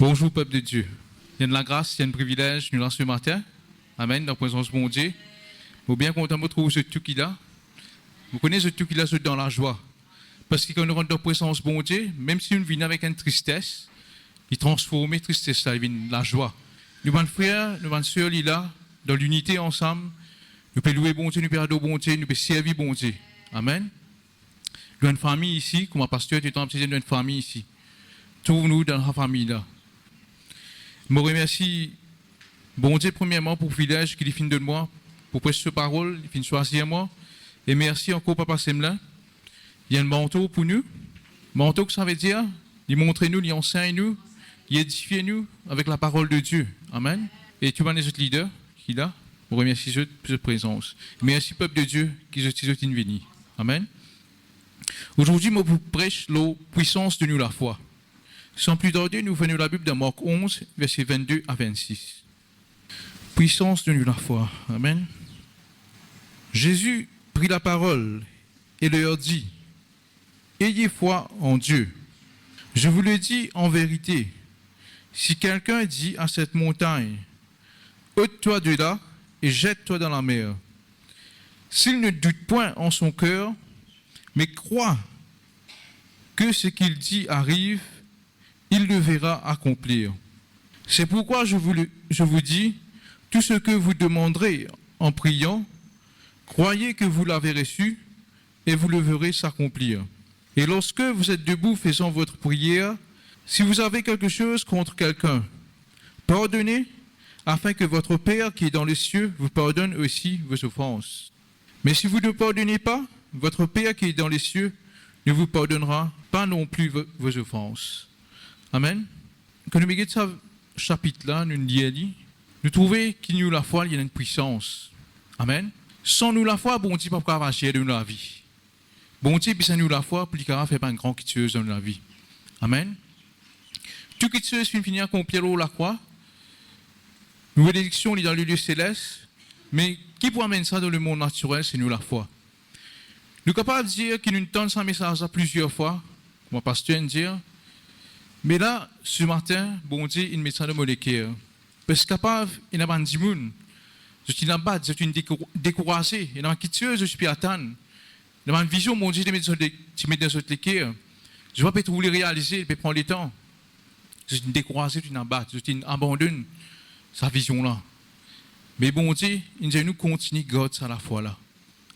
Bonjour, peuple de Dieu. Il y a de la grâce, il y a un privilège, nous lançons ce matin. Amen, dans la présence de mon Dieu. Nous bien content de trouver ce tout qu'il a. Vous connaissez ce tout qu'il a dans la joie. Parce que quand nous rentrons dans la présence de mon Dieu, même si nous venons avec une tristesse, il transforme la tristesse, il vient la joie. Nous, mes frères, nous, mes sœurs, là, dans l'unité ensemble, nous pouvons louer bon Dieu, nous pouvons adorer bon Dieu, nous pouvons servir bon Dieu. Amen. Nous avons une famille ici, comme un pasteur, nous avons une famille ici. Trouve-nous dans la famille là. Je vous remercie, bon Dieu, premièrement, pour le privilège qu'il finit de moi, pour prêcher cette parole, il finit de choisir moi. Et merci encore, Papa Semlin. Il y a un manteau pour nous. Manteau, que ça veut dire? Il montre nous, il enseigne nous, il édifie nous avec la parole de Dieu. Amen. Et tu vas les autres leaders qui là. Je vous remercie pour cette présence. Merci, peuple de Dieu, qui est venu. Amen. Aujourd'hui, je vous prêche la puissance de nous la foi. Sans plus tarder, nous venons la Bible de Marc 11, versets 22 à 26. Puissance de nous la foi. Amen. Jésus prit la parole et leur dit, ayez foi en Dieu. Je vous le dis en vérité, si quelqu'un dit à cette montagne, ôte-toi de là et jette-toi dans la mer, s'il ne doute point en son cœur, mais croit que ce qu'il dit arrive, il le verra accomplir. C'est pourquoi je vous dis, tout ce que vous demanderez en priant, croyez que vous l'avez reçu et vous le verrez s'accomplir. Et lorsque vous êtes debout faisant votre prière, si vous avez quelque chose contre quelqu'un, pardonnez, afin que votre Père qui est dans les cieux vous pardonne aussi vos offenses. Mais si vous ne pardonnez pas, votre Père qui est dans les cieux ne vous pardonnera pas non plus vos offenses. Amen. Quand nous regardons ce chapitre-là, nous trouvons qu'il nous la foi, il y a une puissance. Amen. Sans nous la foi, bon Dieu ne peut pas agir dans la vie. Bon Dieu, sans nous la foi, plus qu'à faire un grand quitteuse dans la vie. Amen. Tout quitteuse finit à accomplir la croix. Nous bénédiction dans le lieu céleste, mais qui peut amener ça dans le monde naturel, c'est nous la foi. Nous sommes capables de dire qu'il nous donne ce message plusieurs fois, comme le pasteur dit. Mais là, ce matin, bon Dieu, il met ça dans mon cœur. Parce que capable, il n'y a pas de monde. Je suis là-bas, je suis découragé. Il y a un quitteuse, je suis attendre. Il y a une vision, mon Dieu, tu mets dans votre cœur. Je ne vais pas tout réaliser, je vais prendre le temps. Je suis découragé, je suis là-bas, je suis abandonné sa vision-là. Mais bon Dieu, il nous continue à garder ça la foi là.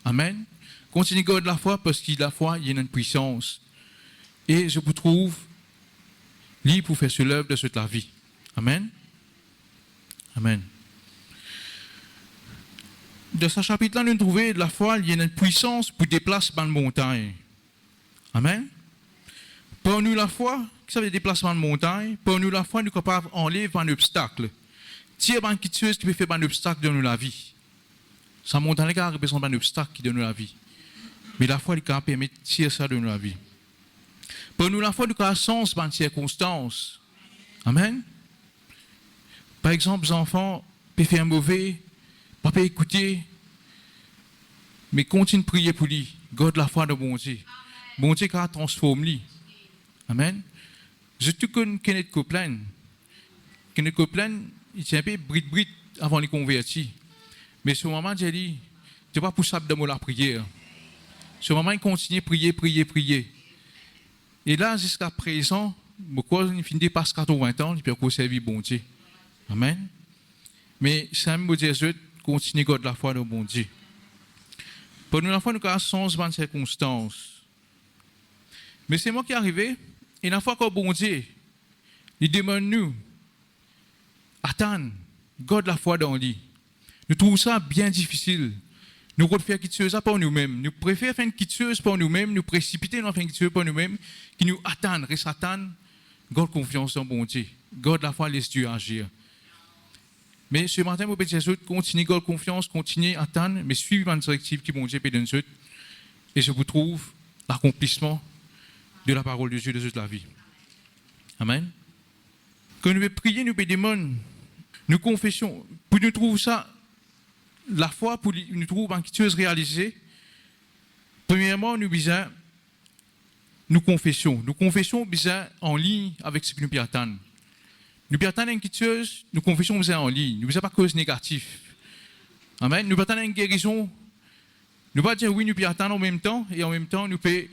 Amen. Continue à garder la foi parce qu'il la foi, il y a une puissance. Et je vous trouve libre pour faire ce l'œuvre de cette la vie. Amen. Amen. Dans ce chapitre-là, nous trouvons de la foi, il y a une puissance pour déplacer dans la montagne. Amen. Pour nous, la foi, qui ça veut dire déplacement de montagne, pour nous, la foi, nous sommes capables d'enlever un obstacle. Tiens, un quitteuse qui peut faire un obstacle dans la vie. Ça montagne qui représente un obstacle qui donne la vie. Mais la foi, elle peut permettre de tirer ça dans la vie. Pour nous, la foi, nous avons sens dans les circonstances. Amen. Par exemple, les enfants peuvent faire mauvais, pas écouter, mais continuent de prier pour lui. Garde la foi de bon Dieu. Bon Dieu qui a transformé lui. Amen. Je te connais Kenneth Copeland. Kenneth Copeland, il était un peu brit avant de convertir. Mais ce moment, j'ai dit, tu n'es pas poussable de la prière. Ce moment, il continue à prier. Et là, jusqu'à présent, il finit de passer 80 ans, il peut encore servir bon Dieu. Amen. Mais ça me dit, je continue à garder la foi de bon Dieu. Pour nous, la foi, nous avons sens dans les circonstances. Mais c'est moi qui est arrivé, et la fois que bon Dieu, il demande nous, attendre, garde la foi dans lui. Nous trouvons ça bien difficile. Nous voulons faire quelque chose pour nous-mêmes. Nous préférons faire quelque chose pour nous-mêmes, nous précipiter dans faire quelque chose pour nous-mêmes, qui nous attendent, reste attendre, garde confiance dans bon Dieu. Garde la foi, laisse Dieu agir. Mais ce matin, vous pouvez dire, continuez, garde confiance, continuez à attendre, mais suivez une directive qui bon Dieu peut donner. Et je vous trouve l'accomplissement de la parole de Dieu de toute la vie. Amen. Quand nous prions, nous demander, nous confessons, pour nous trouver ça, la foi, pour nous trouver une chose réalisée, premièrement, nous besoin nous confessons. Nous confessons bizarre en ligne avec ce que nous pouvons attendre. Nous perdons une quitteuse, nous confessons nous en ligne. Nous ne pas cause négative. Amen. Nous perdons une guérison. Nous ne pas dire oui, nous perdons en même temps, et en même temps, nous pouvons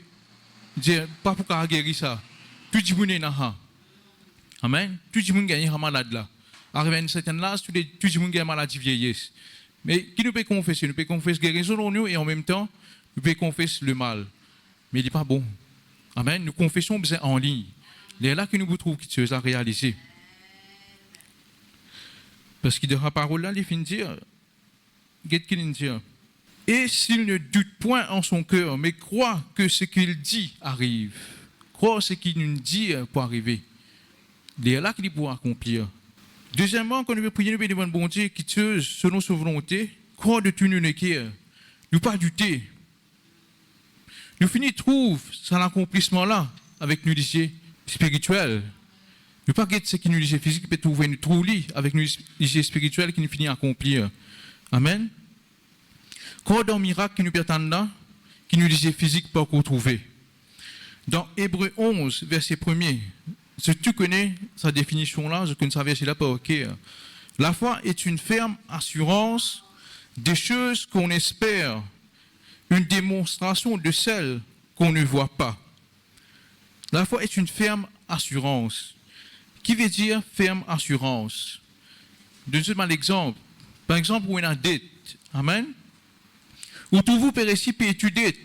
dire pas pour qu'on guérir ça. Tout le monde est là. Amen. Tout le monde gagne malade là. Arrivé à une certaine âge, tout le monde gagne maladie vieillesse. Mais qui nous peut confesser? Nous pouvons confesser guérison en nous et en même temps, nous pouvons confesser le mal. Mais il n'est pas bon. Amen. Nous confessons en ligne. C'est là que nous vous trouvons qui à réaliser. Parce qu'il de la parole là, il finit de dire, qu'est-ce qu'il dit? Et s'il ne doute point en son cœur, mais croit que ce qu'il dit arrive. Croit ce qu'il nous dit pour arriver. C'est là qu'il pourra accomplir. Deuxièmement, quand nous veut prier, nous veut demander bon Dieu qui tue selon sa volonté, croire de tout nous ne nous pas douter. Nous finissons trouve cet accomplissement là avec nous lycée spirituel. Nous pas guetter ce qui nous lycée physique peut trouver nous trouver avec nous lycée spirituel qui nous finit accomplir. Amen. Croire dans le miracle qui nous permet là, qui nous lycée physique pas qu'on trouver. Dans Hébreux 11 verset 1er. Si tu connais sa définition là, je connais sa verset là pas ok. La foi est une ferme assurance des choses qu'on espère, une démonstration de celles qu'on ne voit pas. La foi est une ferme assurance. Qui veut dire ferme assurance? Deuxième exemple. Par exemple, où on a dette. Amen. Ou tout vous périssi pétudet.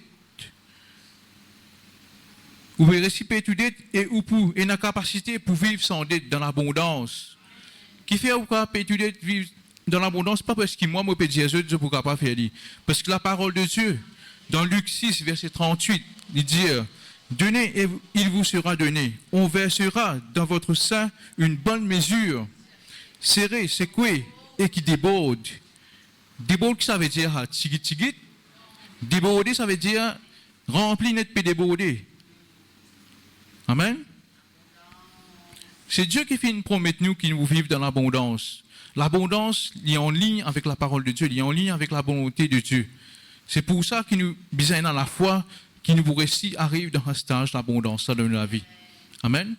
Ou périssi pétudet et ou pour une capacité pour vivre sans dette dans l'abondance. Qui fait ou quoi pétudet vivre dans l'abondance? Pas parce que moi, je peux dire je ne peux pas faire. Parce que la parole de Dieu, dans Luc 6, verset 38, il dit donnez et il vous sera donné. On versera dans votre sein une bonne mesure, serrée, secouée et qui déborde. Déborde, ça veut dire tigit. Déborder, ça veut dire rempli net et déborder. Amen. C'est Dieu qui fait une promesse nous qui nous vivent dans l'abondance. L'abondance est en ligne avec la parole de Dieu, il est en ligne avec la volonté de Dieu. C'est pour ça que nous besoin dans la foi, qui nous réussit arrive dans un stage d'abondance, ça donne la vie. Amen.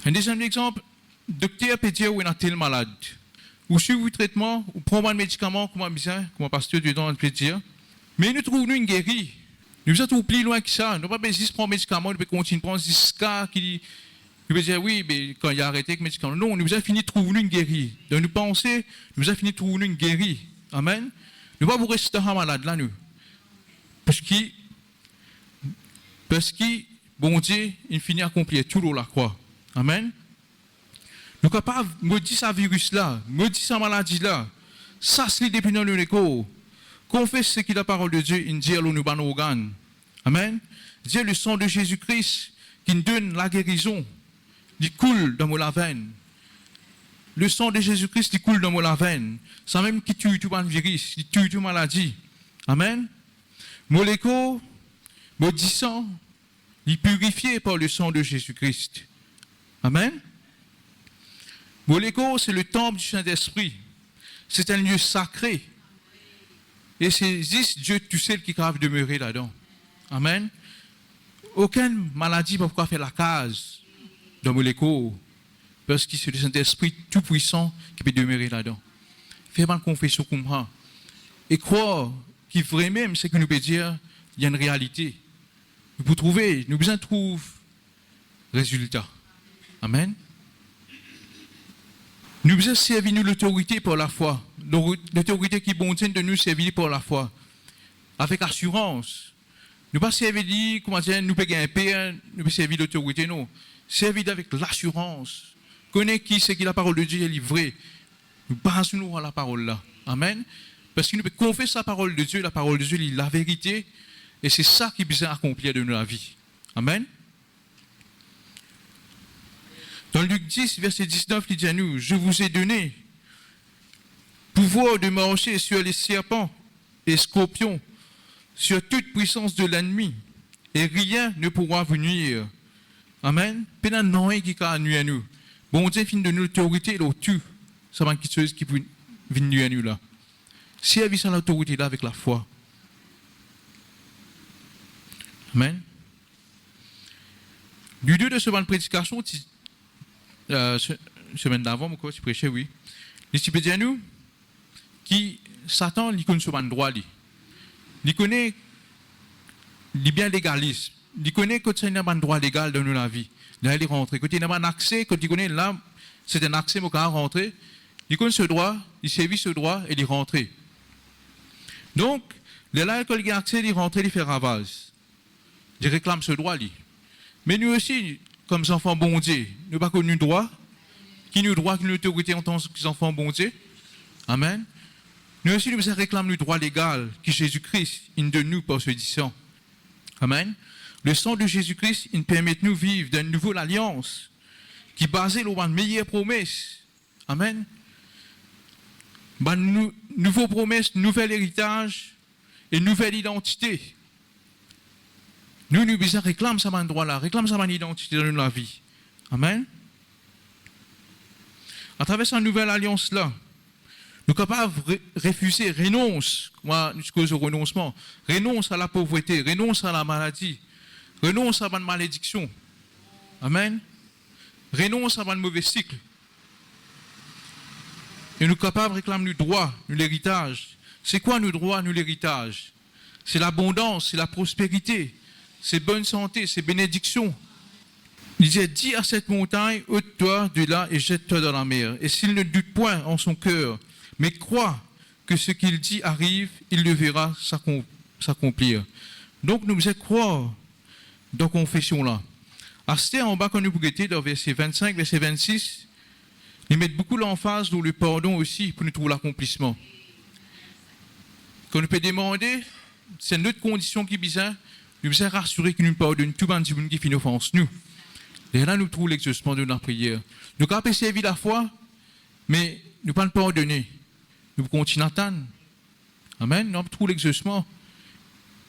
Un deuxième exemple, docteur peut dire où il a tel malade. Ou suivre le traitement, ou prendre un médicament, comme un pasteur du temps peut dire. Mais nous trouvons une guérie. Nous sommes plus loin que ça. Nous n'avons pas besoin de prendre un médicament, nous pouvons continuer de prendre jusqu'à qui nous dire oui, mais quand il a arrêté avec le médicament. Non, nous avons fini de trouver une guérie. Donc nous pensons, nous avons fini de trouver une guérie. Amen. Nous ne pouvons pas rester malade là, nous. Parce que, bon Dieu, il finit à accomplir tout la croix. Amen. Nous sommes capables de maudire ce virus-là, maudire cette maladie-là. Ça, c'est depuis dans le corps. Confesse ce que la parole de Dieu dit à nos organes. Amen. Dieu, le sang de Jésus-Christ qui nous donne la guérison, il coule dans nos veines. Le sang de Jésus-Christ qui coule dans nos veines. Ça même qui tue tout le virus, qui tue toute maladie. Amen. Molécule, maudissant, il est purifié par le sang de Jésus-Christ. Amen. Molécule, c'est le temple du Saint-Esprit. C'est un lieu sacré. Et c'est juste Dieu, tu sais, qui est capable de demeurer là-dedans. Amen. Aucune maladie ne peut faire la case dans molécule. Parce que c'est le Saint-Esprit tout-puissant qui peut demeurer là-dedans. Fais mal confession comme ça. Et croire qu'il vrai même, c'est que nous pouvons dire, il y a une réalité. Nous pouvons trouver, nous besoin de trouver résultat. Amen. Nous besoin servir nous l'autorité pour la foi. L'autorité qui est bonne de nous servir pour la foi. Avec assurance. Nous ne pas servir, comment dire, nous pouvons gagner paix, nous pouvons servir l'autorité, non. Servir avec l'assurance. Connaître qui c'est qui la parole de Dieu est livrée. Nous basons-nous à la parole là. Amen. Parce que nous pouvons confesser la parole de Dieu est la vérité. Et c'est ça qui est besoin d'accomplir de notre vie. Amen. Dans Luc 10, verset 19, il dit à nous, je vous ai donné pouvoir de marcher sur les serpents et scorpions, sur toute puissance de l'ennemi, et rien ne pourra vous nuire. Amen. Pénan non qui a nuire à nous. Bon Dieu fin de nous l'autorité, l'autu. Ça va quelque chose qui peut venir à nous là. Service à l'autorité là avec la foi. Amen. Du 2 de ce bonne prédication, semaine d'avant, moi, tu prêchais, oui. Les types de nous, qui Satan, il connaît ce bon droit, il connaît, il est bien légaliste, il connaît que c'est un droit légal dans la vie. Là, il est rentré. Quand il a un accès, quand il connaît là, c'est un accès, mais quand il est rentré, il connaît ce droit, il sévit ce droit et il est rentré. Donc, là, quand il a accès, il est rentré, il fait ravage. Il réclame ce droit, lui. Mais nous aussi, comme enfants bon Dieu, nous n'avons pas connu le droit, qui nous droit, qui nous autorité en tant qu'enfants bon Dieu. Amen. Nous aussi, nous réclamons le droit légal que Jésus-Christ de nous par ce sang. Amen. Le sang de Jésus-Christ, il permet de nous vivre d'une nouvelle alliance qui est basée sur une meilleure promesse. Amen. Une nouvelle promesse, nouvel héritage et nouvelle identité. Nous réclamons ça droit-là, réclamons ça identité dans la vie. Amen. À travers cette nouvelle alliance-là, nous sommes capables de refuser, renonce, moi, je cause au renoncement, renonce à la pauvreté, renonce à la maladie, renonce à la malédiction. Amen. Renonce à un mauvais cycle. Et nous sommes capables de réclamer le droit, l'héritage. C'est quoi nos droits, l'héritage? C'est l'abondance, c'est la prospérité, c'est bonne santé, c'est bénédiction. Il disait, dis à cette montagne, ôte-toi de là et jette-toi dans la mer. Et s'il ne doute point en son cœur, mais croit que ce qu'il dit arrive, il le verra s'accomplir. Donc nous devons croire dans la confession là. Astère en bas quand nous prêtons dans verset 25, verset 26, ils mettent beaucoup l'emphase dans le pardon aussi pour nous trouver l'accomplissement. Quand nous pouvons demander, c'est notre condition qui est bizarre, nous devons rassurer que nous pardonnons tout le monde qui fait une offense. Nous. Et là, nous trouvons l'exaucement de notre prière. Nous avons servi la foi, mais nous ne pouvons pas pardonner. Nous continuons à attendre. Amen. Nous trouvons l'exaucement.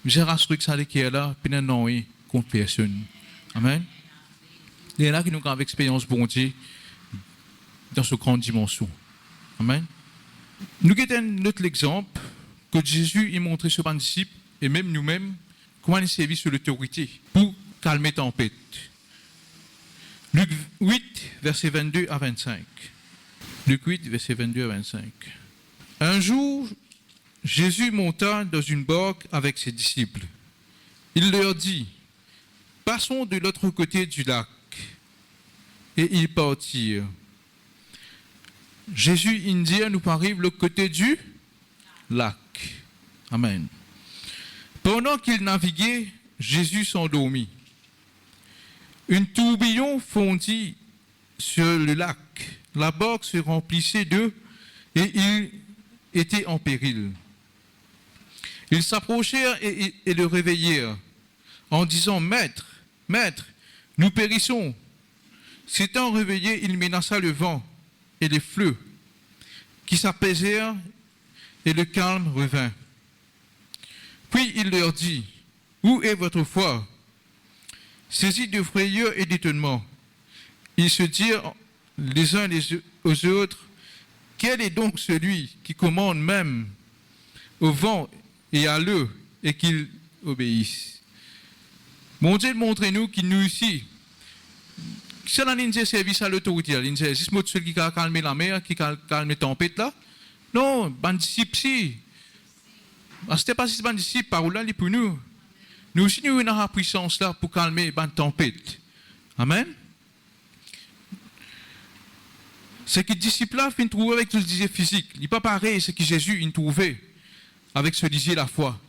Nous avons rassuré que ça est là, puis nous n'avons contre personne. Amen. Et là, nous avons l'expérience bon Dieu dans cette grande dimension. Amen. Nous avons notre exemple que Jésus a montré sur les disciples, et même nous-mêmes, comment il servit sur l'autorité pour calmer la tempête. Luc 8, versets 22 à 25. Luc 8, versets 22 à 25. Un jour, Jésus monta dans une barque avec ses disciples. Il leur dit, passons de l'autre côté du lac. Et ils partirent. Jésus indien nous arrive l'autre côté du lac. Amen. Pendant qu'ils naviguaient, Jésus s'endormit. Un tourbillon fondit sur le lac. La barque se remplissait d'eau et ils étaient en péril. Ils s'approchèrent et le réveillèrent en disant, Maître, Maître, nous périssons. S'étant réveillé, il menaça le vent et les flots qui s'apaisèrent et le calme revint. Puis il leur dit, où est votre foi? Saisis de frayeur et d'étonnement, ils se dirent les uns aux autres, quel est donc celui qui commande même au vent et à l'eau et qu'il obéisse? Mon Dieu, montrez-nous qu'il nous ici. Si on a un service à l'autorité, c'est celui qui a calmé la mer, qui a calmé la tempête là. Non, ban disciple si. C'était pas si ban disciple, parole là, pour nous. Nous aussi, nous avons la puissance là pour calmer la tempête. Amen. Ce que les disciples là finissent trouver avec ce disait physique. Il n'est pas pareil ce que Jésus a trouvé avec ce disait la foi.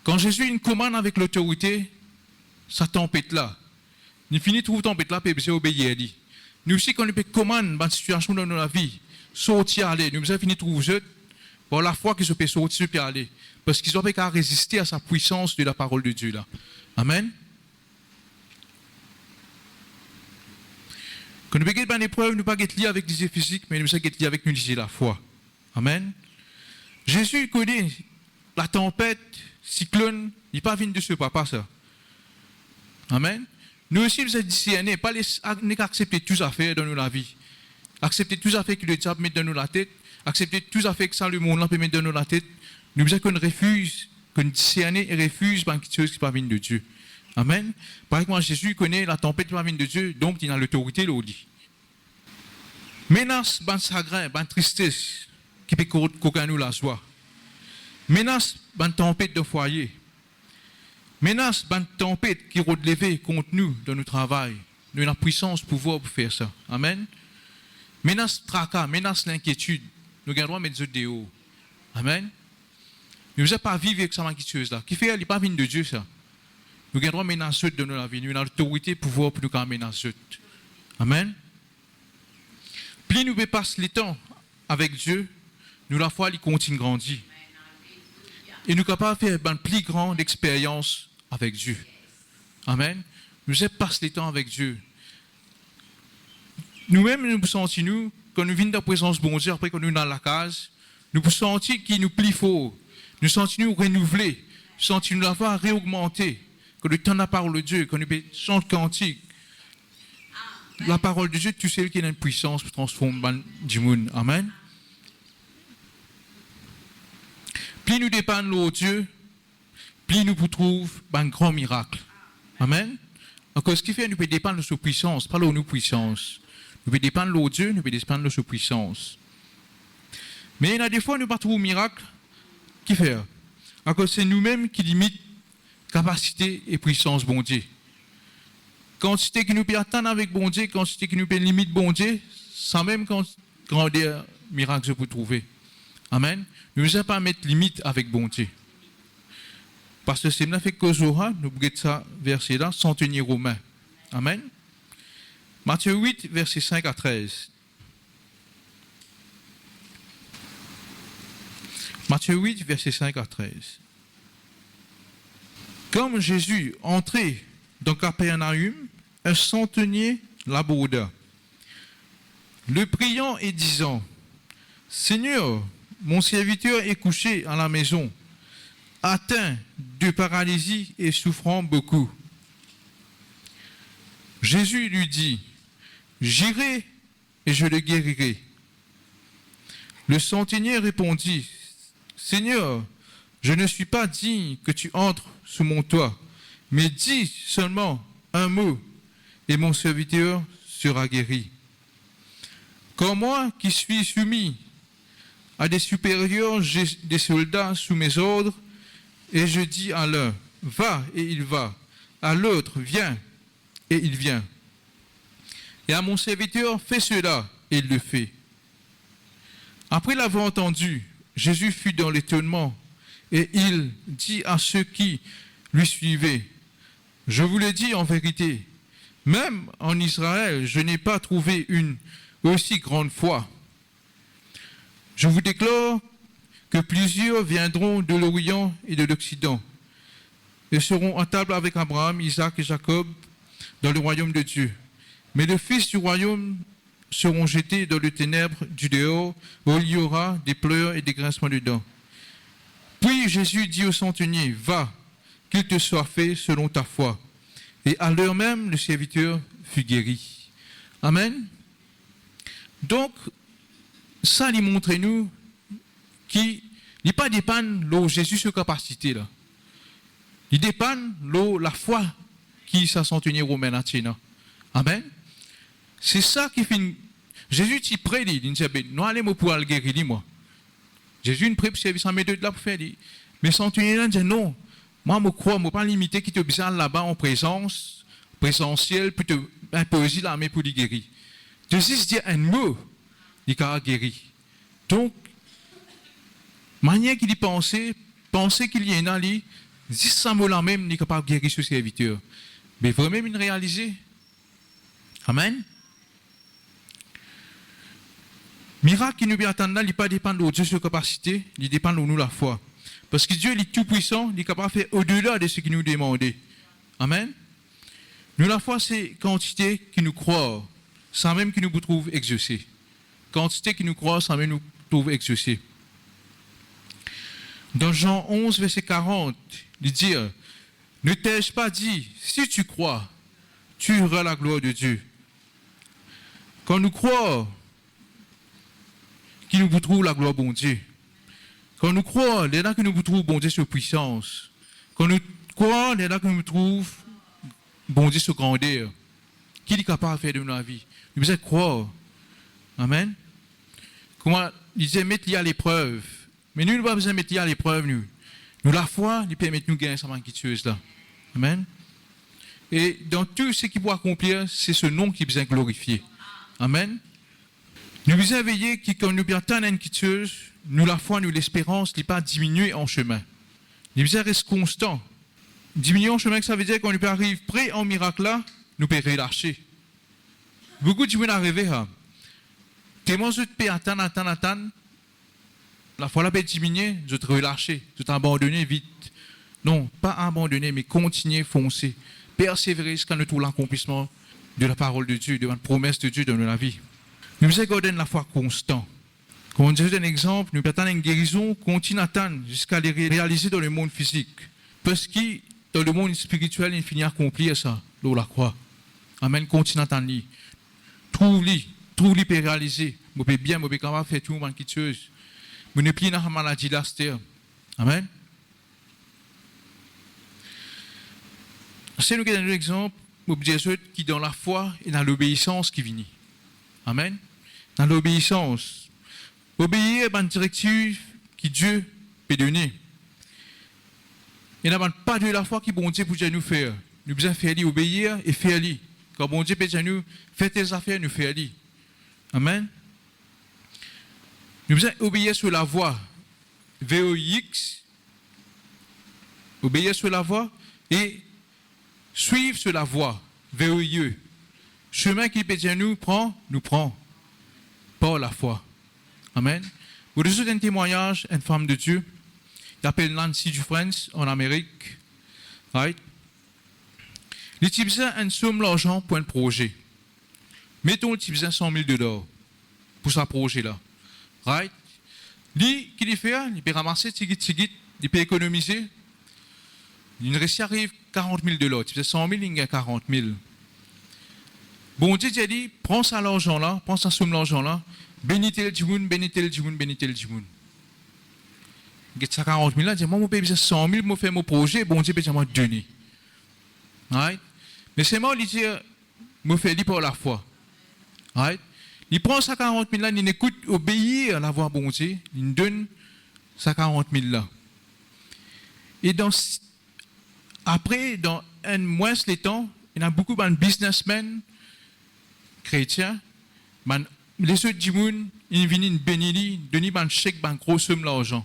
Quand Jésus une commande avec l'autorité, sa tempête là. Nous finissons de trouver tempête là, puis obéir à lui. Nous aussi, quand nous commandons une situation dans notre vie, sortir aller, nous avons fini de trouver par la foi qu'ils peuvent sortir et aller. Parce qu'ils n'ont pas qu'à résister à sa puissance de la parole de Dieu là. Amen. Quand nous avons une épreuve, nous ne pas être liés avec les physiques, mais nous sommes liés avec nous la foi. Amen. Jésus connaît la tempête, cyclone, il n'est pas venu de ce papa ça. Amen. Nous aussi, vous êtes discernés, pas accepter tout à fait dans la vie. Accepter tout à fait que le diable met dans la tête, accepter tout à fait que ça le monde peut mettre dans la tête. Nous avons qu'on refuse, qu'on discerne et refuse quelque chose qui ne pas venir de Dieu. Amen. Par exemple, Jésus connaît la tempête de la vie de Dieu, donc il a l'autorité, là, dit. Menace, ban chagrin, ban tristesse, qui peut qu'aucun nous la joie. Menace, ban tempête de foyer. Menace, ban tempête qui relève contre nous dans notre travail. Nous avons la puissance, pouvoir pour faire ça. Amen. Menace tracas, menace l'inquiétude. Nous avons le droit de mettre des hauts. Amen. Nous n'avons pas vivre avec ça inquiétude là. Qui fait, il n'est pas venu de Dieu ça. Nous avons le droit de menacer de la vie. Nous avons l'autorité, pouvoir pour nous menacer. Amen. Plus nous passons le temps avec Dieu, nous la foi, il continue de grandir. Et nous sommes capables de faire une plus grande expérience avec Dieu. Amen. Nous passons le temps avec Dieu. Nous-mêmes, nous sentons, nous, quand nous venons de la présence de bon Dieu, après quand nous sommes dans la case, nous sentons qu'il nous plie fort. Nous sentons nous renouveler. Nous sentons nous l'avoir réaugmenté. Quand nous tenons la parole de Dieu, quand nous chantons cantique, la parole de Dieu, tu sais qu'il y a une puissance pour transformer le monde. Amen. Plus nous dépendons de Dieu, plus nous trouvons un grand miracle. Amen. Donc, ce qui fait que nous pouvons dépendre de sa puissance, pas de nos puissances. Nous pouvons dépendre de Dieu, nous pouvons dépendre de sa puissance. Mais il y a des fois, nous ne trouvons pas miracle. Qui fait? Alors, c'est nous-mêmes qui limitons capacité et puissance bon Dieu. Quantité qui nous peut atteindre avec bon Dieu, quantité qui nous peut limiter bon Dieu, sans même grandeur miracle je peux trouver. Amen. Nous ne devons pas mettre limite avec bon Dieu. Parce que c'est fait que Zohar, nous regardons ça, verset là, centenier romain. Amen. Matthieu 8, verset 5 à 13. Matthieu 8, verset 5 à 13. Comme Jésus entrait dans Capernaum, un centenier l'aborda, le priant et disant, Seigneur, mon serviteur est couché à la maison, atteint de paralysie et souffrant beaucoup. Jésus lui dit, j'irai et je le guérirai. Le centenier répondit, Seigneur, je ne suis pas digne que tu entres sous mon toit, mais dis seulement un mot et mon serviteur sera guéri. Comme moi qui suis soumis à des supérieurs, j'ai des soldats sous mes ordres, et je dis à l'un, va, et il va, à l'autre, viens, et il vient. Et à mon serviteur, fais cela, et il le fait. Après l'avoir entendu, Jésus fut dans l'étonnement, et il dit à ceux qui lui suivaient, je vous le dis en vérité, même en Israël, je n'ai pas trouvé une aussi grande foi. Je vous déclare que plusieurs viendront de l'Orient et de l'Occident et seront à table avec Abraham, Isaac et Jacob dans le royaume de Dieu. Mais les fils du royaume seront jetés dans les ténèbres du dehors, où il y aura des pleurs et des grincements de dents. Puis Jésus dit au centenier, va, qu'il te soit fait selon ta foi. Et à l'heure même, le serviteur fut guéri. Amen. Donc, ça lui montre nous qu'il n'est pas dépendre de Jésus sur capacité là. Il dépend de la foi qui s'est centenier romain à Tina. Amen. C'est ça qui fait. Jésus t'y prête, il dit, non, allez moi pour le guérir, moi. Jésus ne prête service en méthode là pour faire. Mais centenier là dit non. Moi, je crois, je ne pas limiter qui te besoin là-bas en présence, présentiel, pour te imposer la main pour les guérir. De juste dire un mot, il a guéri. Donc, manière qu'il y pensait qu'il y en a, dit ça mot là même, il est capable de guérir ce serviteur. Mais vraiment, il réaliser. Amen. Miracle qui nous vient attendre là, il ne pas dépendre de Dieu sur capacité, il dépend de nous la foi. Parce que Dieu il est tout puissant, il est capable de faire au-delà de ce qu'il nous demande. Amen. Nous la foi, c'est quantité qui nous croit, sans même qu'il nous trouve exaucés. Quantité qui nous croit, sans même nous trouve exaucés. Dans Jean 11, verset 40, il dit, ne t'ai-je pas dit, si tu crois, tu auras la gloire de Dieu. Quand nous croyons qu'il nous trouve la gloire de Dieu, quand nous croyons, les là que nous trouvons bon Dieu sur puissance, quand nous croyons, les là que nous trouvons bon Dieu, ce grandeur. Qui est capable de faire de la vie? Nous besoin croire. Amen. Comment il disait mettre à l'épreuve. Mais nous n'avons pas besoin de mettre à l'épreuve, nous. Nous, la foi, nous permet de nous gagner cette manquitueuse là. Amen. Et dans tout ce qu'il peut accomplir, c'est ce nom qui est besoin glorifier. Amen. Nous besoin veiller que quand nous attendons une manquitueuse, nous, la foi, nous, l'espérance, n'est pas diminuer en chemin. Nous besoin rester constant. Diminuer en chemin, ça veut dire qu'on peut arriver près en miracle là, nous pouvons relâcher. Beaucoup de gens arrivent là. Tellement je peux attendre. La foi là peut diminuer, je te relâcher, je t'abandonner vite. Non, pas abandonner, mais continuer, foncer. Persévérer jusqu'à tout l'accomplissement de la parole de Dieu, de la promesse de Dieu dans la vie. Nous devons garder la foi constante. Comme on dit un exemple, nous attendons une guérison, continue à attendre jusqu'à les réaliser dans le monde physique. Parce que dans le monde spirituel, il finit à accomplir ça, dans la croix. Amen, continue à attendre. Trouve-les pour réaliser. Vous pouvez bien, vous pouvez quand même faire tout le monde qui tue. Vous ne pliez pas la maladie là, amen. C'est nous qui avons un exemple, vous dire qui dans la foi et dans l'obéissance qui vient. Amen. Dans l'obéissance. Obéir à une directive que Dieu peut donner. Il n'y a pas de la foi qui bon Dieu pour nous faire. Nous devons faire obéir et faire. Quand bon Dieu peut nous faire tes affaires, nous faire. Amen. Nous devons obéir sur la voie. VOX. Obéir sur la voie et suivre sur la voie. VOIE. Chemin qui peut nous prend. Par la foi. Amen. Vous recevez un témoignage, une femme de Dieu, qui s'appelle Nancy Dufresne en Amérique. Right? Il a besoin d'une somme d'argent pour un projet. Mettons qu'il a besoin de $100,000 pour ce projet-là. Right? Lui, qu'il il fait, il peut ramasser, il peut économiser. Il arrive $40,000. Il besoin 100,000, il gagne 40,000. Bon Dieu a dit, prends ça l'argent-là, prends ça somme l'argent-là, bénissez le djimoun. Il y a 40,000 là, il dit, moi, je paye 100,000, je fais mon projet, bon Dieu peut me donner. Right? Mais c'est moi, il dit, je fais pour la foi. Right? Il prend ça 40,000 là, il écoute, obéir à la voix bon Dieu, il donne ça 40,000 là. Et après, dans un mois de temps, il y a beaucoup de businessmen chrétiens, les autres djimoun, ils viennent bénir, donner un chèque, une grosse somme d'argent.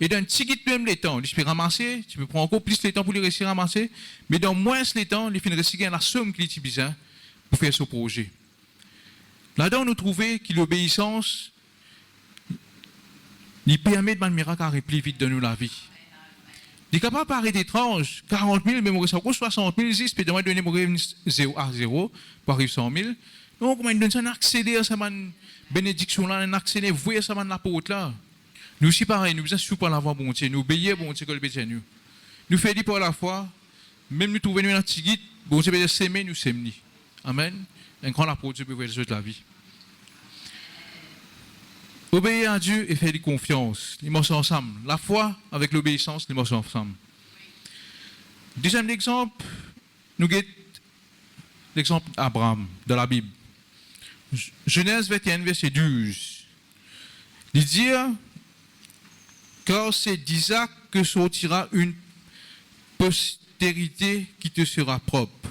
Et dans un petit même les temps, tu peux ramasser, tu peux prendre encore plus de temps pour les réussir à ramasser, mais dans moins de temps, ils finissent réussir la somme qu'ils ont besoin pour faire ce projet. Là-dedans, nous trouvons que l'obéissance, il permet de faire un miracle à plus vite dans la vie. Il est capable de paraître étrange, 40,000, mais moi, ça coûte 60,000, si je peux donner mon revenu 0 à 0 pour arriver à 100,000. Donc, comment il donne ça un accéder à cette bénédiction-là, un accéder, vous voyez ça, l'apôtre là. Nous aussi, pareil, nous sommes pour la voix bon Dieu, nous obéir bon Dieu, que le bénédiction nous. Nous faisons pour la foi, même nous trouvons un petit guide, bon Dieu peut s'aimer, nous s'aimer. Amen. Un grand apôtre, Dieu peut voir les autres de la vie. Obéir à Dieu et faire confiance, ils marchent ensemble. La foi avec l'obéissance, ils marchent ensemble. Deuxième exemple, nous avons l'exemple d'Abraham dans la Bible. Genèse 21, verset 12. Il dit, car c'est d'Isaac que sortira une postérité qui te sera propre.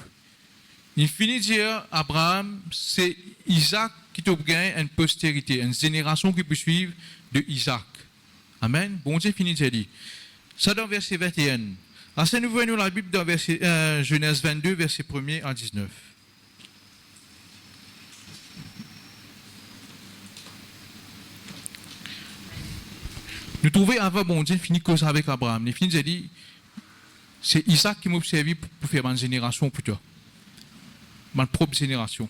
Il finit de dire, Abraham, c'est Isaac qui te gagne une postérité, une génération qui peut suivre de Isaac. Amen. Bon Dieu finit de dire. Ça dans verset 21. Alors, nous voyons la Bible dans Genèse 22, verset 1er à 19. Nous trouvons avant bon Dieu fini cause avec Abraham. Il finit de dire, c'est Isaac qui m'a servi pour faire ma génération pour toi. Ma propre génération.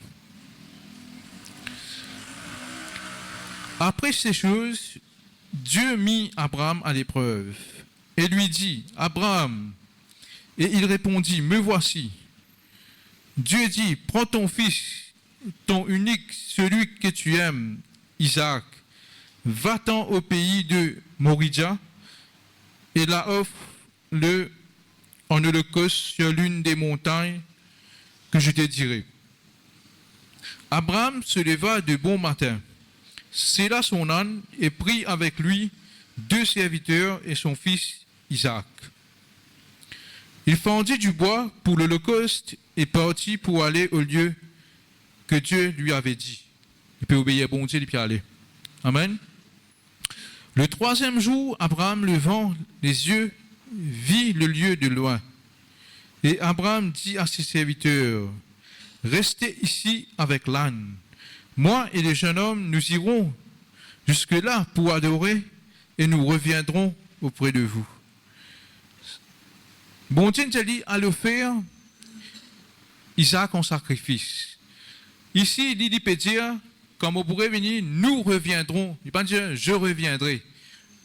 Après ces choses, Dieu mit Abraham à l'épreuve et lui dit, Abraham, et il répondit, me voici. Dieu dit, prends ton fils, ton unique, celui que tu aimes, Isaac, va-t'en au pays de Moria et là offre-le en holocauste sur l'une des montagnes que je te dirai. Abraham se leva de bon matin, sella son âne et prit avec lui 2 serviteurs et son fils Isaac. Il fendit du bois pour l'holocauste et partit pour aller au lieu que Dieu lui avait dit. Il peut obéir à bon Dieu, il peut aller. Amen. Le 3e jour, Abraham, levant les yeux, vit le lieu de loin. Et Abraham dit à ses serviteurs, « Restez ici avec l'âne. Moi et les jeunes hommes, nous irons jusque-là pour adorer et nous reviendrons auprès de vous. » Bon Dieu nous a dit à le faire Isaac en sacrifice. Ici, il peut dire, comme on pourrait venir, nous reviendrons. Il ne peut pas dire, je reviendrai.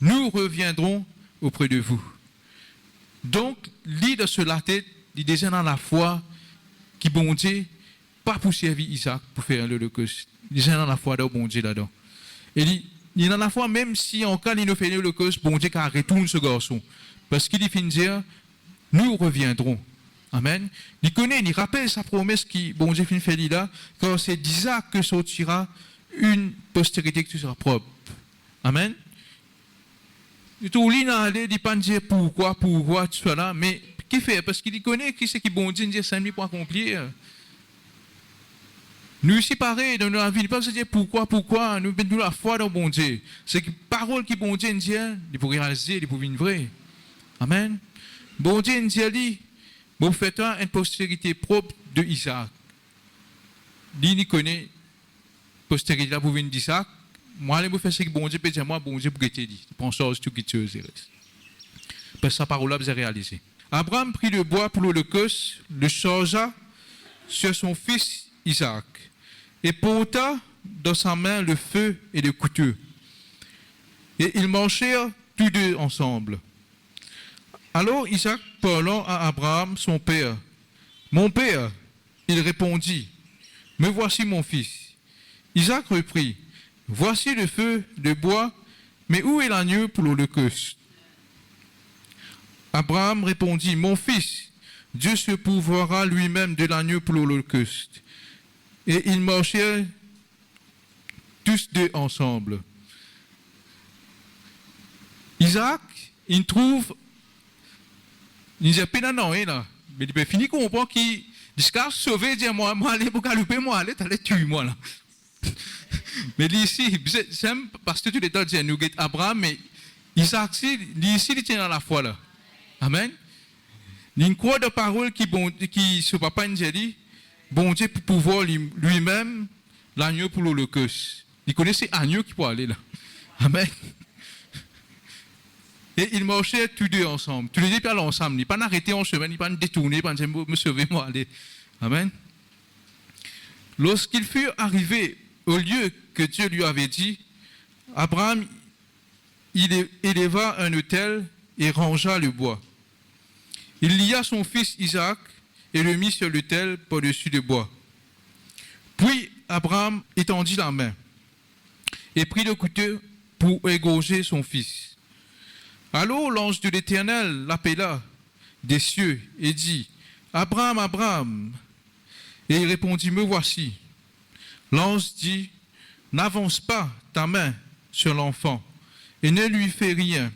Nous reviendrons auprès de vous. Donc, l'idée de cela tête, il descend dans la foi qui bon Dieu, pas pour servir Isaac, pour faire l'holocauste. Il descend dans la foi de bon Dieu là-dedans. Et il est dans la foi, même si en cas il ne fait l'holocauste, bon Dieu qui retourne ce garçon. Parce qu'il finit de dire, nous reviendrons. Amen. Il connaît, il rappelle sa promesse qui, bon Dieu, fait là, quand c'est d'Isaac que sortira une postérité qui sera propre. Amen. Et tout lui n'a allé, il pas dire pourquoi, tout cela, mais qui fait? Parce qu'il connaît qui c'est qui bon Dieu dit ça pour accomplir. Nous ici pareil dans notre vie, il ne peut pas se dire pourquoi, nous mettons la foi dans bon Dieu. C'est que parole qui bon Dieu dit, il faut réaliser, il faut vivre vrai. Amen. Bon Dieu dit, vous faites une postérité propre de Isaac. Il connaît postérité là pour venir d'Isaac. Moi, je fais ce que bon Dieu peut dire, moi, bon Dieu pour te dire. Il prend chose tout qui te reste. Parce que sa parole là, vous avez réalisé. Abraham prit le bois pour l'holocauste, le chargea sur son fils Isaac, et porta dans sa main le feu et le couteau. Et ils marchèrent tous deux ensemble. Alors Isaac parlant à Abraham, son père, « Mon père », il répondit, « Me voici mon fils. » Isaac reprit, « Voici le feu, le bois, mais où est l'agneau pour l'holocauste » Abraham répondit, « Mon fils, Dieu se pourvoira lui-même de l'agneau pour l'holocauste. » Et ils marchèrent tous deux ensemble. Isaac, il trouve, il dit, « Non, là. » Mais il peut finir comprendre qu'il dit, « Sauver, dis moi, allez, pour calouper, moi, allez, t'allais tuer moi, là. » Mais ici, c'est parce que tu l'étais dit, nous guette Abraham, mais Isaac, ici, il tient dans la foi, là. Amen. Il y a une croix de parole qui ce papa nous a dit, bon Dieu pour pouvoir lui-même l'agneau pour l'holocauste. Il connaissait l'agneau qui peut aller là. Amen. Et ils marchaient tous deux ensemble. Tous les deux allaient ensemble. Ils ne pas arrêté en chemin, ils ne pas détourné, ils ne pas me sauver, moi, allez. Amen. Lorsqu'ils furent arrivés au lieu que Dieu lui avait dit, Abraham, il éleva un autel et rangea le bois. Il lia son fils Isaac et le mit sur l'autel par-dessus le bois. Puis Abraham étendit la main et prit le couteau pour égorger son fils. Alors l'ange de l'Éternel l'appela des cieux et dit, « Abraham, Abraham !» Et il répondit, « Me voici. » L'ange dit, « N'avance pas ta main sur l'enfant et ne lui fais rien,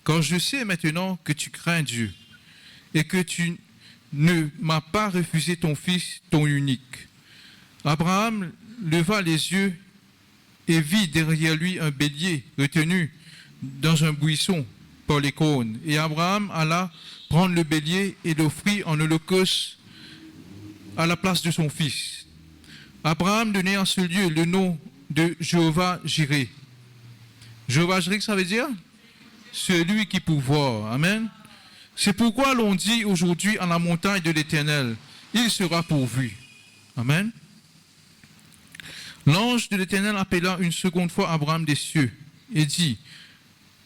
car je sais maintenant que tu crains Dieu et que tu ne m'as pas refusé ton fils, ton unique. » Abraham leva les yeux et vit derrière lui un bélier retenu dans un buisson par les cônes. Et Abraham alla prendre le bélier et l'offrit en holocauste à la place de son fils. Abraham donnait à ce lieu le nom de Jéhovah Jireh. Jéhovah Jireh, ça veut dire celui qui pourvoit. Amen. C'est pourquoi l'on dit aujourd'hui à la montagne de l'Éternel, il sera pourvu. Amen. L'ange de l'Éternel appela une seconde fois Abraham des cieux et dit,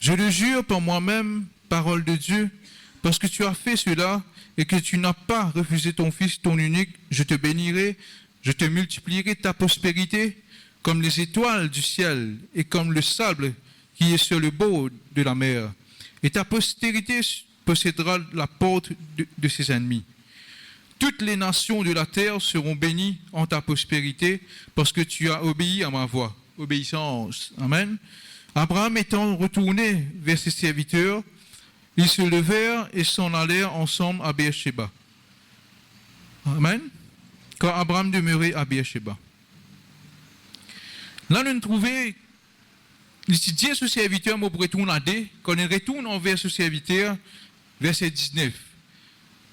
je le jure par moi-même, parole de Dieu, parce que tu as fait cela et que tu n'as pas refusé ton fils, ton unique, je te bénirai, je te multiplierai ta prospérité comme les étoiles du ciel et comme le sable qui est sur le bord de la mer. Et ta postérité possédera la porte de ses ennemis. toutes les nations de la terre seront bénies en ta prospérité parce que tu as obéi à ma voix. Obéissance. Amen. Abraham étant retourné vers ses serviteurs, ils se levèrent et s'en allèrent ensemble à Beersheba. Amen. Quand Abraham demeurait à Beersheba. Là, nous trouvons, ici, Dieu, ce serviteur, me retourne à D. Quand il retourne envers ce serviteur, verset 19,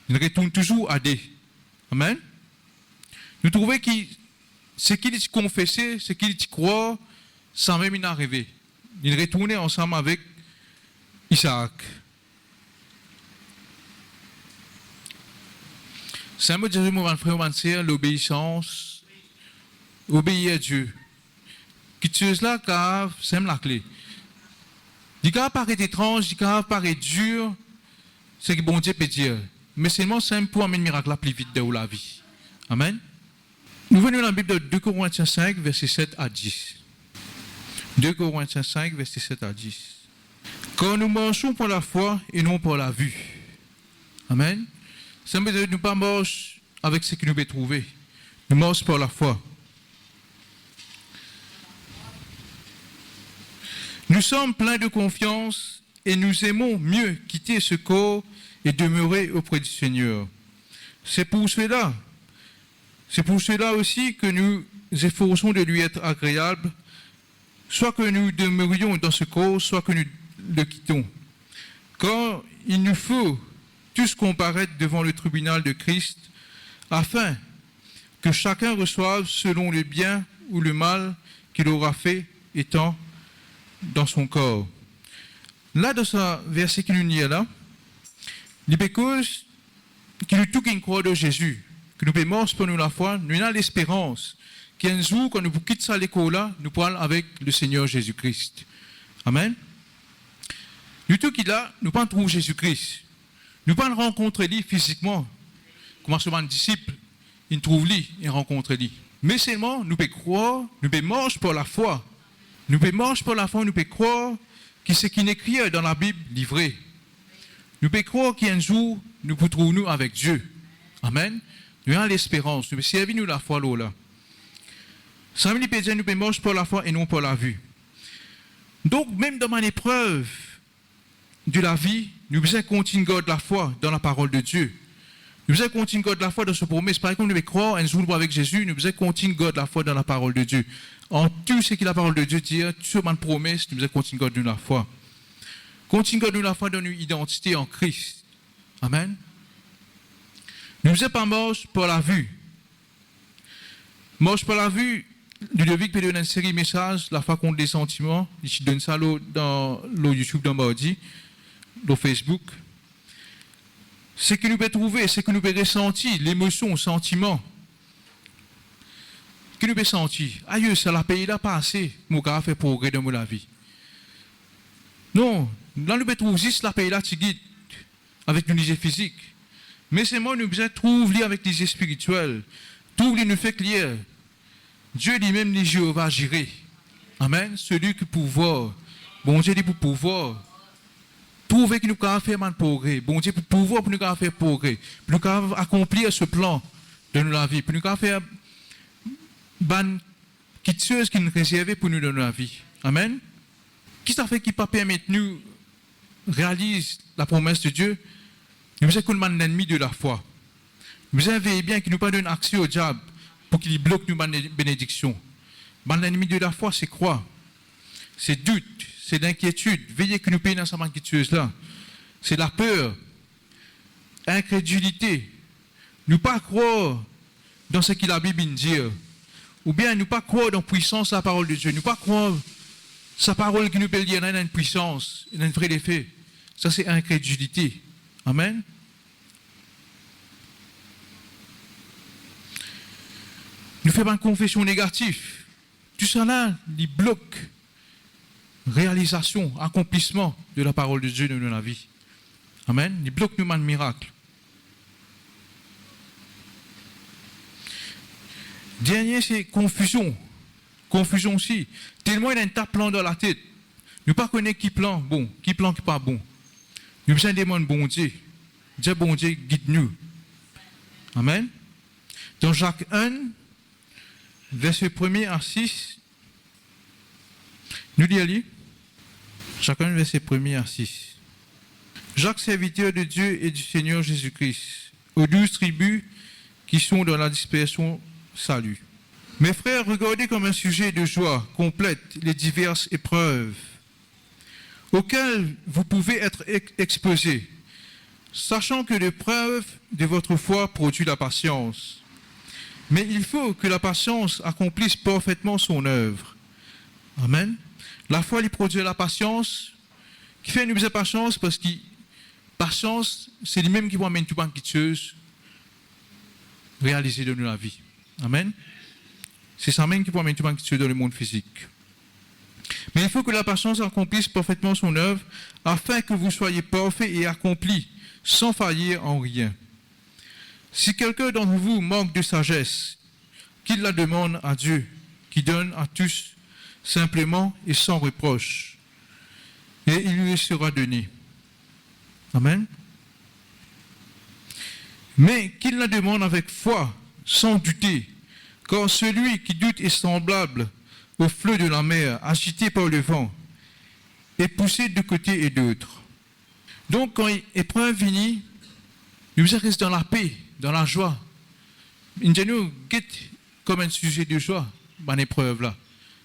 il retourne toujours à D. Amen. Nous trouvons que ce qu'il confessait, ce qu'il croit, sans même y arriver. Il retournait ensemble avec Isaac. C'est un mot de Jésus, mon frère, mon sœur, l'obéissance, obéir à Dieu. Qui là, car c'est la clé. Du cas paraît étrange, du cas paraît dur, c'est que bon Dieu peut dire. Mais seulement simple pour amener le miracle plus vite dans la vie. Amen. Nous venons dans la Bible de 2 Corinthiens 5, versets 7 à 10. 2 Corinthiens 5, versets 7 à 10. Quand nous marchons pour la foi et non pour la vue. Amen. Ça veut dire que nous ne pas marcher avec ce que nous pouvons trouver. Nous marchons pour la foi. Nous sommes pleins de confiance et nous aimons mieux quitter ce corps et demeurer auprès du Seigneur. C'est pour cela aussi que nous efforçons de lui être agréable, soit que nous demeurions dans ce corps, soit que nous le quittons. Car il nous faut tous comparaître devant le tribunal de Christ, afin que chacun reçoive selon le bien ou le mal qu'il aura fait étant dans son corps. Là, dans ce verset qui nous dit là, il y a cause qui nous tout qui croit de Jésus, que nous payons pour nous la foi, nous avons l'espérance qu'un jour, quand nous quittons ça l'école là, nous parlons avec le Seigneur Jésus-Christ. Amen. Nous tout qui là, nous pas trouver Jésus-Christ. Nous pas le rencontrer lui physiquement. Comment souvent un disciple, il trouve lui et rencontre lui. Mais seulement, nous pouvons croire, nous pouvons marcher pour la foi. Nous pouvons marcher pour la foi, nous pouvons croire que ce qui est écrit dans la Bible livré. Nous pouvons croire qu'un jour, nous pouvons trouver nous avec Dieu. Amen. Nous avons l'espérance, nous pouvons servir nous la foi là. Ça veut dire que nous pouvons marcher pour la foi et non pour la vue. Donc, même dans mon épreuve de la vie, nous devons continuer à garder la foi dans la parole de Dieu. Nous devons continuer à garder la foi dans ce promesse. Par exemple, nous devons croire un jour avec Jésus, nous devons continuer à garder la foi dans la parole de Dieu. En tout ce que la parole de Dieu dit, tout ce qui est promesse, nous devons continuer à garder la foi. Continuer à garder la foi dans notre identité en Christ. Amen. Nous ne devons pas marcher pour la vue. Marche pour la vue, Ludovic peut donner une série de messages, la foi contre les sentiments. Je donne ça dans le YouTube dans mardi, dans Facebook. Ce que nous pouvons trouver, ce que nous pouvons ressentir, l'émotion, le sentiment. Que nous pouvons sentir. Aïe, ça l'a payé là pas assez, mon gars, fait progrès dans la vie. Non, là nous pouvons trouver juste la paye là, tu guides, avec nos lisées physiques. Mais c'est moi, nous devons trouver avec les lisées spirituelles. Tout nous fait clair. Dieu lui-même, les Jéhovah Jireh. Amen. Celui qui pouvoir. Bon Dieu dit pour pouvoir. Trouver que nous pouvons faire un progrès. Bon Dieu pour pouvoir pour nous faire progrès. Pour nous accomplir ce plan de la vie. Pour nous faire une chose qui nous réserve pour nous dans la vie. Amen. Qui ça fait qui ne permet nous réaliser la promesse de Dieu? Nous sommes comme un ennemi de la foi. Nous veillez bien qu'il ne nous pas donne accès au diable pour qu'il bloque nos bénédictions. L'ennemi de la foi, c'est quoi? C'est doute, c'est l'inquiétude. Veillez que nous payions dans cette inquiétude-là. C'est la peur, incrédulité. Nous ne pas croire dans ce que la Bible dit. Ou bien nous pas croire dans la puissance de la parole de Dieu. Nous pas croire sa parole qui nous peut dire dans une puissance, dans un vrai effet. Ça, c'est incrédulité. Amen. Nous faisons une confession négative. Tout ça là, il bloque réalisation, accomplissement de la parole de Dieu dans notre vie. Amen. Il bloque nous un miracle. Dernier, c'est confusion. Confusion aussi. Tellement il y a un tas de plans dans la tête. Nous ne pas connaître qui plan bon, qui plan qui pas bon. Nous besoin demander bon Dieu. Dieu bon Dieu guide nous. Amen. Dans Jacques 1, verset 1er à 6, nous lisons Jacques 1, verset 1er à 6. Jacques, serviteur de Dieu et du Seigneur Jésus-Christ, aux 12 tribus qui sont dans la dispersion, salut. Mes frères, regardez comme un sujet de joie complète les diverses épreuves auxquelles vous pouvez être exposés, sachant que l'épreuve de votre foi produit la patience. Mais il faut que la patience accomplisse parfaitement son œuvre. Amen. La foi lui produit la patience, qui fait une patience parce que patience, c'est lui-même qui va amener tout le monde réaliser de nous la vie. Amen. C'est ça même qui peut amener tout le monde dans le monde physique. Mais il faut que la patience accomplisse parfaitement son œuvre, afin que vous soyez parfaits et accomplis, sans faillir en rien. Si quelqu'un d'entre vous manque de sagesse, qu'il la demande à Dieu, qui donne à tous simplement et sans reproche, et il lui sera donné. Amen. Mais qu'il la demande avec foi, sans douter, car celui qui doute est semblable au flot de la mer, agité par le vent, et poussé de côté et d'autre. Donc, quand l'épreuve vient, nous restons dans la paix, dans la joie. Nous guette comme un sujet de joie, dans l'épreuve là.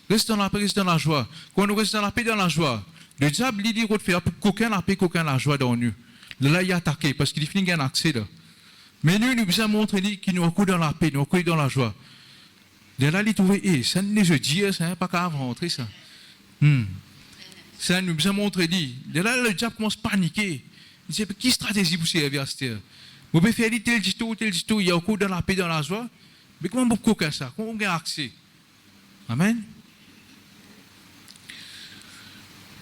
Reste dans la paix, reste dans la joie. Quand nous restons dans la paix, dans la joie, le diable lui dit de faire pour qu'aucun la paix, qu'aucun la joie dans nous. Là, il a attaqué parce qu'il finit un accès là. Mais nous avons montré qu'il nous accorde dans la paix, nous accorde dans la joie. De là, il trouve, ça ne je dis, ça n'est pas qu'à rentrer ça. Ça nous a montré, de là, le diable commence à paniquer. Il dit, quelle stratégie pour servir à cette terre? Vous pouvez faire tel dit tout, il y a accorde dans la paix, dans la joie. Mais comment vous pouvez faire ça? Comment on a accès? Amen.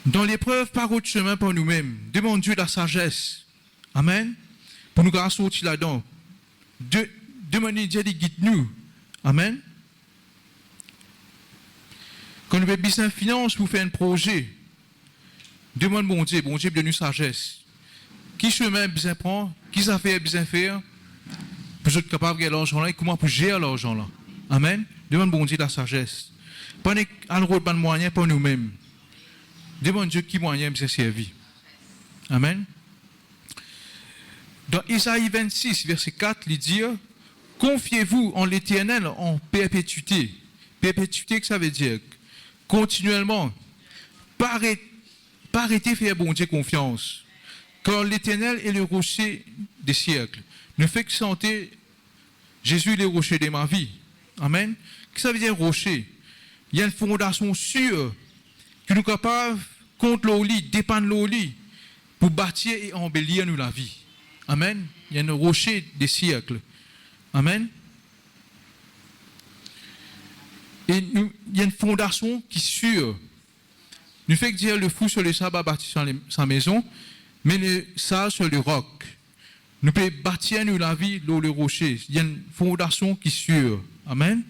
Dans l'épreuve, par autre chemin pour nous-mêmes, demande Dieu la sagesse. Amen. Pour nous garder sortir là-dedans. Demandez Dieu de guider nous. Amen. Quand nous avons besoin de finances pour faire un projet, demande bon Dieu de nous sagesse. Qui chemin besoin prendre, qui affaire besoin faire, pour être capable de gagner l'argent là et comment pour gérer l'argent là. Amen. Demande bon Dieu la sagesse. Pas un rôle de moyen pour nous-mêmes. Demande Dieu qui moyen besoin servir. Amen. Dans Isaïe 26, verset 4, il dit « Confiez-vous en l'Éternel en perpétuité. » Perpétuité, que ça veut dire? Continuellement. Pas arrêter de faire bon Dieu confiance. Car l'Éternel est le rocher des siècles. Ne fait que sentir Jésus le rocher de ma vie. Amen. Qu'est-ce que ça veut dire rocher? Il y a une fondation sûre qui nous est capable, contre l'oli, dépendre l'oli, pour bâtir et embellir nous la vie. Amen. Il y a un rocher des siècles. Amen. Et il y a une fondation qui est sûre. Nous fait que dire le fou sur le sabbat bâtit sa maison, mais le sage sur le roc. Nous pouvons bâtir nous la vie dans le rocher. Il y a une fondation qui est sûre. Amen.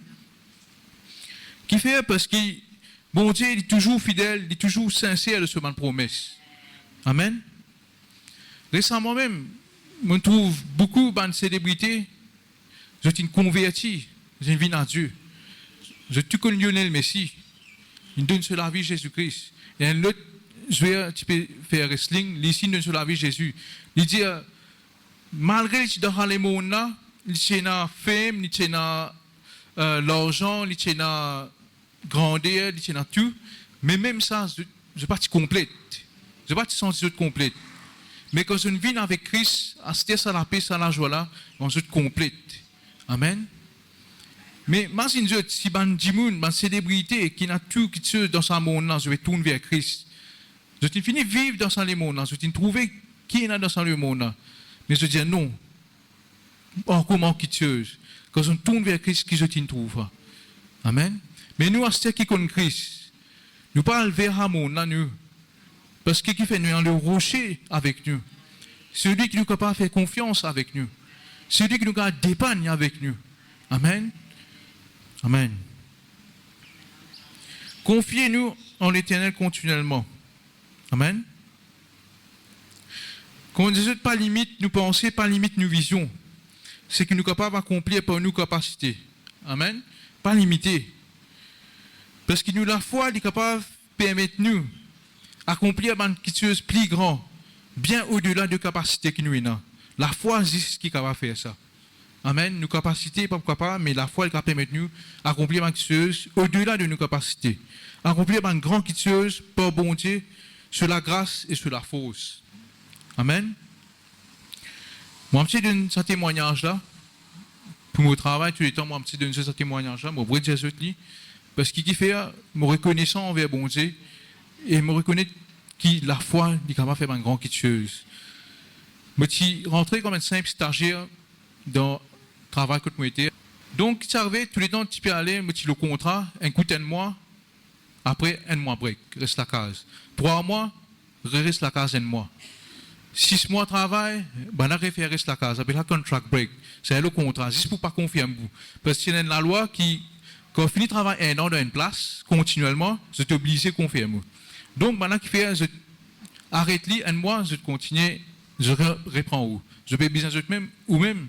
Qui fait parce que bon Dieu il est toujours fidèle, il est toujours sincère de ce mal promesse. Amen. Récemment même, je trouve beaucoup de célébrités, je suis converti, je vis à Dieu. Je suis comme Lionel Messi, il donne sur la vie Jésus-Christ. Et un autre, je vais un petit peu faire wrestling, ici il donne sur la vie Jésus. Il dit, malgré que dans le monde, il y a la fame, il y a l'argent, il y a la grandeur, il y a tout, mais même ça, je ne suis pas complète. Je ne suis pas senti complète. Mais quand je vis avec Christ, à ce ça la paix, ça la joie là, on se complète. Amen. Mais imagine si une célébrité qui n'a tout qui tue dans ce monde là, je vais tourner vers Christ. Je t'ai fini vivre dans ce monde là, je t'ai trouvé qui est dans ce monde là. Mais je dis non. Comment qui tue? Quand on tourne vers Christ, qui je t'y trouve. Amen. Mais nous, à ce qui connaît Christ, nous parlons vers un monde là, nous. Parce que qui fait nous le rocher avec nous. Celui qui nous est capable de faire confiance avec nous. Celui qui nous a dépendre avec nous. Amen. Amen. Confiez-nous en l'Éternel continuellement. Amen. Quand on ne dit pas limite, nous pensons, pas limite, nous visions. c'est qu'il nous capable d'accomplir par nos capacités. Amen. Pas limité. Parce qu'il nous la foi, il est capable de permettre nous d'accomplir quelque chose de plus grand, bien au-delà de capacités qui nous ont. La foi, c'est ce qui est capable de faire ça. Amen. Nos capacités, pas capable, mais la foi, elle permet nous d'accomplir quelque chose au-delà de nos capacités. Accomplir une grande chose par bon Dieu, sur la grâce et sur la force. Amen. Moi, je donne ce témoignage-là. Pour mon travail, tous les temps, moi, je donne ce témoignage-là. Je vais dire ce que parce qu'il fait, me reconnaissant envers bon Dieu, et me reconnaître que la foi, il est capable de faire une grande chose. Je suis rentré comme un simple stagiaire dans le travail que moi était. Donc, ça arrivait, tous les temps, tu peux aller, je le contrat, un coup d'un mois, après un mois break, reste la case. 3 mois, reste la case un mois. 6 mois de travail, ben, reste la case, avec la contract break. C'est le contrat, juste pour ne pas confier en vous. Parce qu'il y a la loi qui, quand on finit de travailler 1 an dans une place, continuellement, je suis obligé de confier en vous. Donc, maintenant, qui fait, je arrête un mois, je continue, je reprends où. Je fais business même, ou même.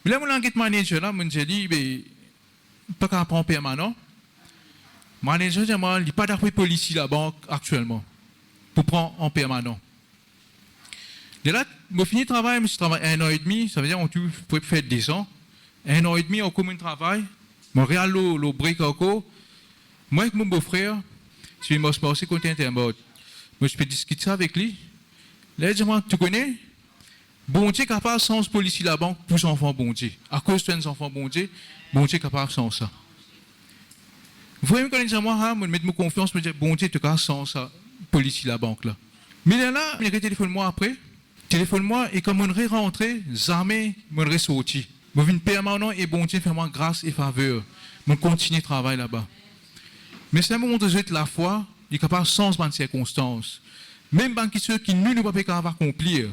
Mais là, mon enquête manager, là, je dit, pas qu'à prendre permanent. Manager, il n'y a pas d'appui policier à la banque actuellement pour prendre en permanent. Et là, je finis le travail, je travaille 1 an et demi, ça veut dire qu'on peut faire 10 ans. 1 an et demi en commun de travail, je regarde le break encore. Moi, avec mon beau-frère, je suis passé côté intermode. Moi, je peux discuter ça avec lui. Là, il dit, tu connais? Bon Dieu capable sans policier à la banque pour enfants bon Dieu. À cause de enfants bon Dieu capable sans ça. Vous voyez, quand je moi, je mets confiance, je me dis, bon Dieu, tu as sans ça, policier la banque là. Mais là, il téléphone-moi après. Téléphone-moi, et comme on est rentré, jamais, on est sorti. Je viens permanent et bon Dieu, fais-moi grâce et faveur. Je continue le travail là-bas. Mais c'est un moment de la foi, il est capable sans bonnes circonstances. Même dans ceux qui nous ne pouvons pas accomplir.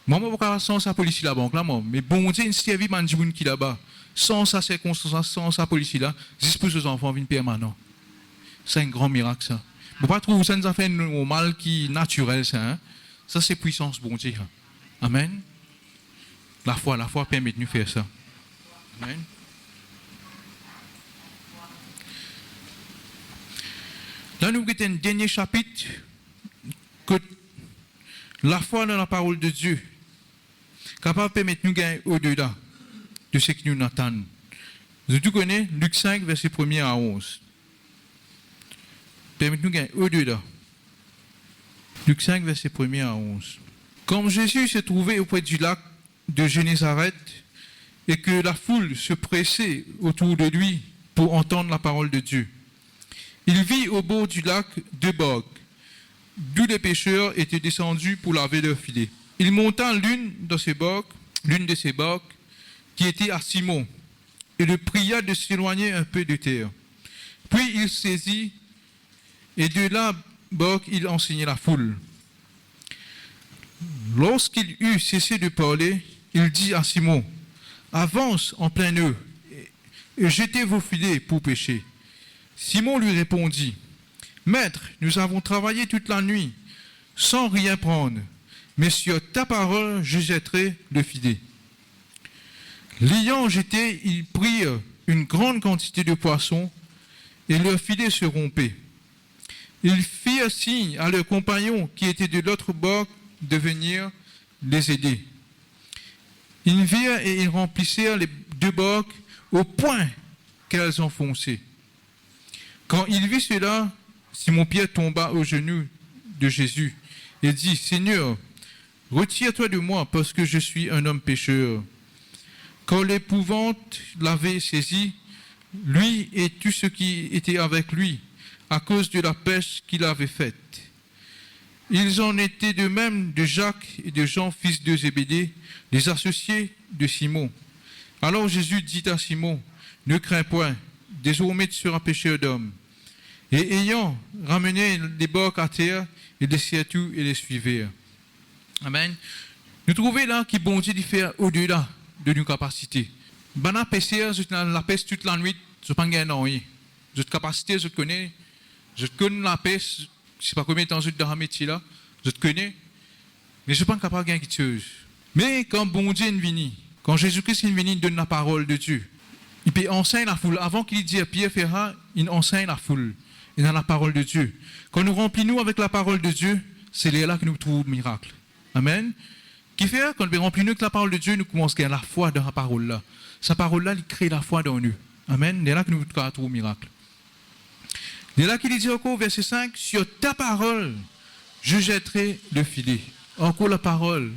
Moi, je ne peux pas sans sa policier la banque là, mais bon Dieu, il servi dans le qui là-bas. Sans sa circonstance, sans sa police là, juste pour les enfants viennent permanent. C'est un grand miracle ça. Vous ne pouvez pas trouver ça nous a fait un mal qui est naturel ça. Hein? Ça c'est puissance bon Dieu. Amen. La foi permet de nous faire ça. Amen. Là nous avons un dernier chapitre que la foi dans la parole de Dieu capable de permettre de nous gagner au-delà de ce que nous entendons. Vous tout connaissez Luc 5, verset 1 à 11. Permettez-nous de gagner au-delà. Luc 5, verset 1 à 11. Comme Jésus se trouvait auprès du lac de Génézareth et que la foule se pressait autour de lui pour entendre la parole de Dieu, il vit au bord du lac 2 barques, d'où les pêcheurs étaient descendus pour laver leurs filets. Il monta l'une de ces barques, qui était à Simon, et le pria de s'éloigner un peu de terre. Puis il saisit, et de la barque, il enseignait la foule. Lorsqu'il eut cessé de parler, il dit à Simon, « Avance en plein eau, et jetez vos filets pour pêcher. » Simon lui répondit, « Maître, nous avons travaillé toute la nuit, sans rien prendre, mais sur ta parole, je jetterai le filet. » L'ayant jeté, ils prirent une grande quantité de poissons et leur filet se rompait. Ils firent signe à leurs compagnons qui étaient de l'autre bord de venir les aider. Ils virent et ils remplissèrent les 2 barques au point qu'elles enfonçaient. Quand il vit cela, Simon-Pierre tomba aux genoux de Jésus et dit, « Seigneur, retire-toi de moi parce que je suis un homme pécheur. » Quand l'épouvante l'avait saisi, lui et tous ceux qui étaient avec lui, à cause de la pêche qu'il avait faite. Ils en étaient de même de Jacques et de Jean, fils de Zébédée, les associés de Simon. Alors Jésus dit à Simon, « Ne crains point, désormais tu seras pêcheur d'hommes. » Et ayant ramené les barques à terre, ils laissèrent tout et les suivirent. Amen. Nous trouvons là qu'il bon Dieu de faire au-delà de nos capacités. Bana pêcher, je la pêche toute la nuit, je ne peux pas gagner. J'ai capacité, je connais la pêche, je ne sais pas combien de temps je suis dans ce métier là, je te connais, mais je ne suis pas capable de gagner quelque chose. Mais quand bon Dieu est venu, Quand Jésus-Christ est venu, il donne la parole de Dieu. Il peut enseigner la foule. Avant qu'il dise à Pierre Ferrat, il enseigne la foule. Et dans la parole de Dieu. Quand nous remplissons avec la parole de Dieu, c'est là que nous trouvons le miracle. Amen. Qui fait, quand nous remplissons avec la parole de Dieu, nous commençons à avoir la foi dans la parole là. Sa parole là, il crée la foi dans nous. Amen. C'est là que nous trouvons le miracle. C'est là qu'il dit encore, verset 5, sur ta parole, je jetterai le filet. Encore la parole.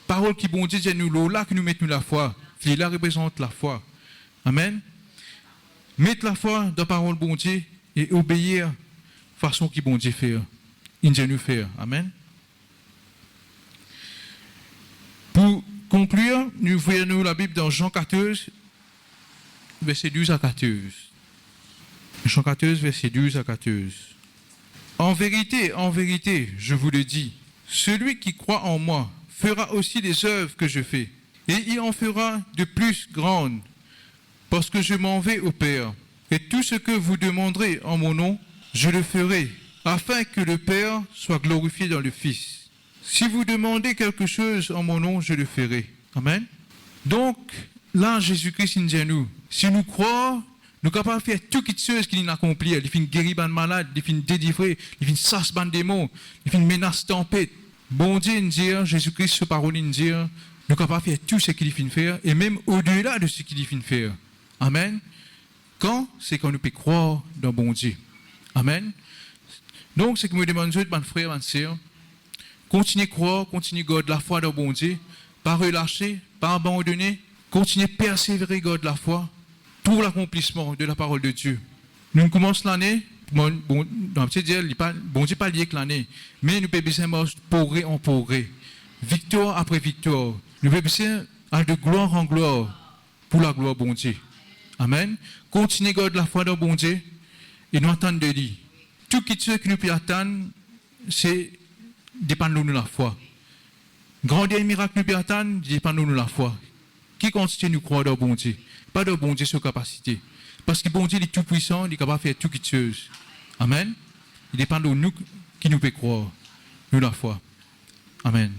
Parole qui bon Dieu dit nous, là que nous mettons la foi. Filet là représente la foi. Amen. Mettre la foi dans la parole bon Dieu et obéir façon qui bon Dieu fait. Il nous faire. Amen. Pour conclure, nous voyons la Bible dans Jean 14, verset 12 à 14. Jean 14, verset 12 à 14. En vérité, je vous le dis, celui qui croit en moi fera aussi les œuvres que je fais, et il en fera de plus grandes, parce que je m'en vais au Père. Et tout ce que vous demanderez en mon nom, je le ferai, afin que le Père soit glorifié dans le Fils. Si vous demandez quelque chose en mon nom, je le ferai. Amen. Donc, là, Jésus-Christ nous dit à nous, si nous croyons, nous sommes capables de faire toutes les choses qu'il a accomplies. Il finit guérir les malades, il finit délivrer, il finit chasser les démons, il finit menacer tempête. Bon Dieu nous dit, Jésus-Christ, ce parole nous dit, nous sommes capables de faire tout ce qu'il finit faire, et même au-delà de ce qu'il finit faire. Amen. Quand c'est quand nous pouvons croire dans bon Dieu. Amen. Donc, c'est que me demande de mes frères, mes sœurs, continuez à croire, continuez à garder la foi dans bon Dieu, pas relâcher, pas abandonner, continuez à persévérer, garder la foi pour l'accomplissement de la parole de Dieu. Nous commençons l'année, bon Dieu pas lié avec l'année, mais nous pouvons besoin de progrès en progrès, victoire après victoire. Nous pouvons besoin de gloire en gloire pour la gloire bon Dieu. Amen. Continuez à garder la foi dans bon Dieu et nous attendons de lui. Tout ce que nous pouvons attendre, c'est dépendre de nous la foi. Grand miracle nous pouvons attendre, dépend de nous la foi. Qui continue nous croire dans bon Dieu? Pas de bon Dieu sur capacité. Parce que bon Dieu est tout puissant, il est capable de faire toutes choses. Amen. Il dépend de nous qui nous pouvons croire. Nous la foi. Amen.